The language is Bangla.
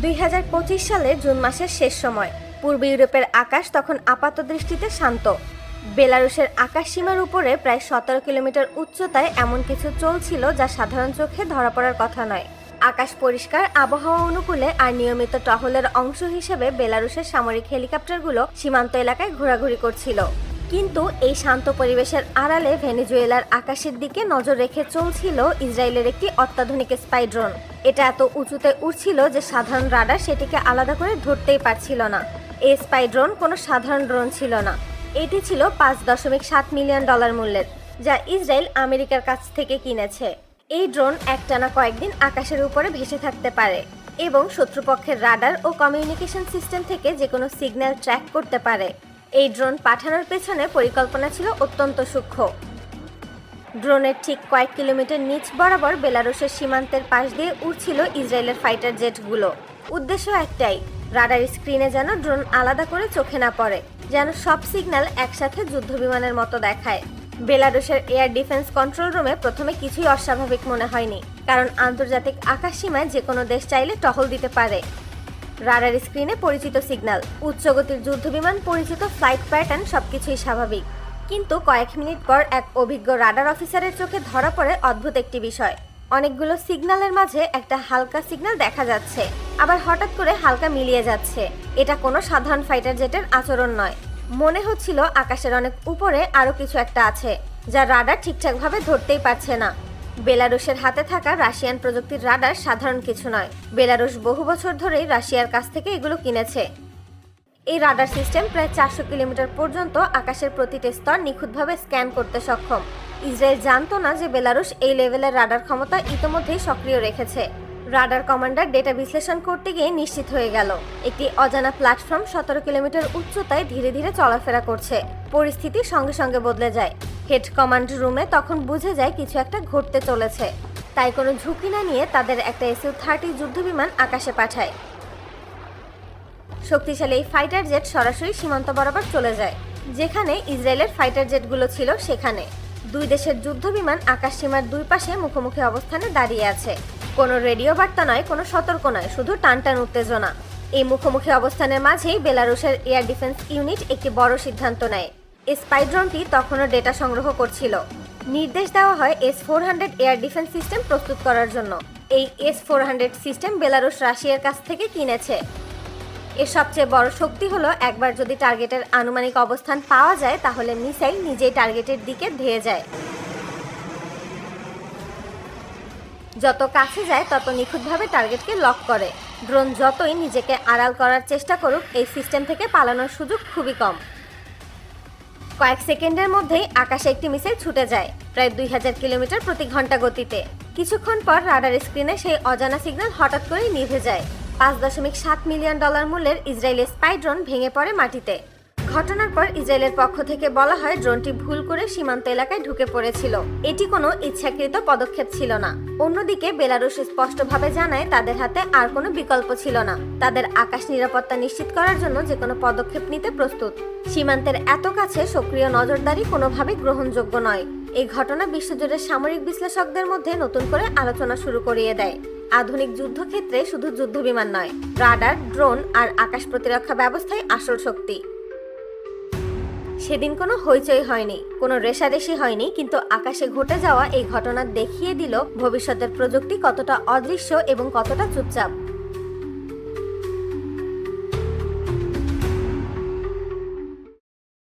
2025 সালের জুন মাসের শেষ সময় পূর্ব ইউরোপের আকাশ তখন আপাতদৃষ্টিতে শান্ত। বেলারুশের আকাশসীমার উপরে প্রায় 17 কিলোমিটার উচ্চতায় এমন কিছু চলছিল যা সাধারণ চোখে ধরা পড়ার কথা নয়। আকাশ পরিষ্কার, আবহাওয়া অনুকূলে আর নিয়মিত টহলের অংশ হিসেবে বেলারুশের সামরিক হেলিকপ্টারগুলো সীমান্ত এলাকায় ঘোরাঘুরি করছিল। কিন্তু এই শান্ত পরিবেশের আড়ালে ভেনেজুয়েলার আকাশের দিকে নজর রেখে চলছিল ইসরায়েলের একটি অত্যাধুনিক স্পাই ড্রোন। এটা এত উঁচুতে উড়ছিল যে সাধারণ রাডার সেটিকে আলাদা করে ধরতেই পারছিল না। এই স্পাই ড্রোন কোনো সাধারণ ড্রোন ছিল না, এটি ছিল $5.7 মিলিয়ন মূল্যের, যা ইসরায়েল আমেরিকার কাছ থেকে কিনেছে। এই ড্রোন একটানা কয়েকদিন আকাশের উপরে ভেসে থাকতে পারে এবং শত্রুপক্ষের রাডার ও কমিউনিকেশন সিস্টেম থেকে যে কোনো সিগন্যাল ট্র্যাক করতে পারে। এই ড্রোন পাঠানোর পেছনে পরিকল্পনা ছিল অত্যন্ত সূক্ষ্ম। ড্রোনের ঠিক কয়েক কিলোমিটার নিচ বরাবর বেলারুশের সীমান্তের পাশ দিয়ে উড়ছিল ইসরায়েলের ফাইটার জেটগুলো। উদ্দেশ্য একটাই, রাডার স্ক্রিনে যেন ড্রোন আলাদা করে চোখে না পড়ে, যেন সব সিগন্যাল একসাথে যুদ্ধবিমানের মতো দেখায়। বেলারুশের এয়ার ডিফেন্স কন্ট্রোল রুমে প্রথমে কিছুই অস্বাভাবিক মনে হয়নি, কারণ আন্তর্জাতিক আকাশসীমায় যে কোনো দেশ চাইলে টহল দিতে পারে। রাডার স্ক্রিনে পরিচিত সিগন্যাল, উচ্চগতির যুদ্ধবিমান, পরিচিত ফ্লাইট প্যাটার্ন সবকিছুই স্বাভাবিক। কিন্তু কয়েক মিনিট পর এক অভিজ্ঞ রাডার অফিসারের চোখে ধরা পড়ে অদ্ভুত একটি বিষয়। অনেকগুলো সিগন্যালের মাঝে একটা হালকা সিগন্যাল দেখা যাচ্ছে, আবার হঠাৎ করে হালকা মিলিয়ে যাচ্ছে। এটা কোনো সাধারণ ফাইটার জেটের আচরণ নয়। মনে হচ্ছিল আকাশের অনেক উপরে আরও কিছু একটা আছে, যা রাডার ঠিকঠাকভাবে ধরতেই পারছে না। বেলারুশের হাতে থাকা রাশিয়ান প্রযুক্তির রাডার সাধারণ কিছু নয়। বেলারুশ বহু বছর ধরেই রাশিয়ার কাছ থেকে এগুলো কিনেছে। এই রাডার সিস্টেম প্রায় 400 কিলোমিটার পর্যন্ত আকাশের প্রতিটি স্তর নিখুঁতভাবে স্ক্যান করতে সক্ষম। ইসরায়েল জানতো না যে বেলারুশ এই লেভেলের রাডার ক্ষমতা ইতোমধ্যেই সক্রিয় রেখেছে। রাডার কমান্ডার ডেটা বিশ্লেষণ করতে গিয়ে নিশ্চিত হয়ে গেল একটি অজানা প্ল্যাটফর্ম 17 কিলোমিটার উচ্চতায় ধীরে ধীরে চলাফেরা করছে। পরিস্থিতি সঙ্গে সঙ্গে বদলে যায়। হেড কমান্ড রুমে তখন বুঝে যায় কিছু একটা ঘটতে চলেছে। তাই কোনো ঝুঁকি না নিয়ে তাদের একটা SU-30 যুদ্ধবিমান আকাশে পাঠায়। শক্তিশালী এই ফাইটার জেট সরাসরি সীমান্ত বরাবর চলে যায়, যেখানে ইসরায়েলের ফাইটার জেটগুলো ছিল সেখানে। দুই দেশের যুদ্ধবিমান আকাশসীমার দুই পাশে মুখোমুখি অবস্থানে দাঁড়িয়ে আছে। কোনো রেডিও বার্তা নয়, কোনো সতর্ক নয়, শুধু টানটান উত্তেজনা। এই মুখোমুখি অবস্থানের মাঝেই বেলারুশের এয়ার ডিফেন্স ইউনিট একটি বড় সিদ্ধান্ত নেয়। স্পাই ড্রোনটি তখনও ডেটা সংগ্রহ করছিল। নির্দেশ দেওয়া হয় S-400 এয়ার ডিফেন্স সিস্টেম প্রস্তুত করার জন্য। এই S-400 সিস্টেম বেলারুশ রাশিয়ার কাছ থেকে কিনেছে। এর সবচেয়ে বড় শক্তি হলো, একবার যদি টার্গেটের আনুমানিক অবস্থান পাওয়া যায় তাহলে মিসাইল নিজেই টার্গেটের দিকে ধেয়ে যায়। যত কাছে যায় তত নিখুঁতভাবে টার্গেটকে লক করে। ড্রোন যতই নিজেকে আড়াল করার চেষ্টা করুক, এই সিস্টেম থেকে পালানোর সুযোগ খুবই কম। কয়েক সেকেন্ডের মধ্যেই আকাশে একটি মিসাইল ছুটে যায় প্রায় 2000 কিলোমিটার প্রতি ঘন্টা গতিতে। কিছুক্ষণ পর রাডার স্ক্রিনে সেই অজানা সিগন্যাল হঠাৎ করেই নিভে যায়। $5.7 মিলিয়ন মূল্যের ইসরায়েলি স্পাই ড্রোন ভেঙে পড়ে মাটিতে। ঘটনার পর ইসরায়েলের পক্ষ থেকে বলা হয় ড্রোনটি ভুল করে সীমান্ত এলাকায় ঢুকে পড়েছিল। এটি কোনো ইচ্ছাকৃত পদক্ষেপ ছিল না। অন্যদিকে বেলারুশ স্পষ্টভাবে জানায় তাদের হাতে আর কোনো বিকল্প ছিল না। তাদের আকাশ নিরাপত্তা নিশ্চিত করার জন্য যে কোনো পদক্ষেপ নিতে প্রস্তুত। সীমান্তের এত কাছে সক্রিয় নজরদারি কোনোভাবেই গ্রহণযোগ্য নয়। এই ঘটনা বিশ্বজুড়ে সামরিক বিশ্লেষকদের মধ্যে নতুন করে আলোচনা শুরু করিয়ে দেয়। আধুনিক যুদ্ধক্ষেত্রে শুধু যুদ্ধবিমান নয়, রাডার, ড্রোন আর আকাশ প্রতিরক্ষা ব্যবস্থাই আসল শক্তি। সেদিন কোনো হইচই হয়নি, কোনো রেষারেষি হয়নি, কিন্তু আকাশে ঘটে যাওয়া এই ঘটনা দেখিয়ে দিল ভবিষ্যতের প্রযুক্তি কতটা অদৃশ্য এবং কতটা চুপচাপ।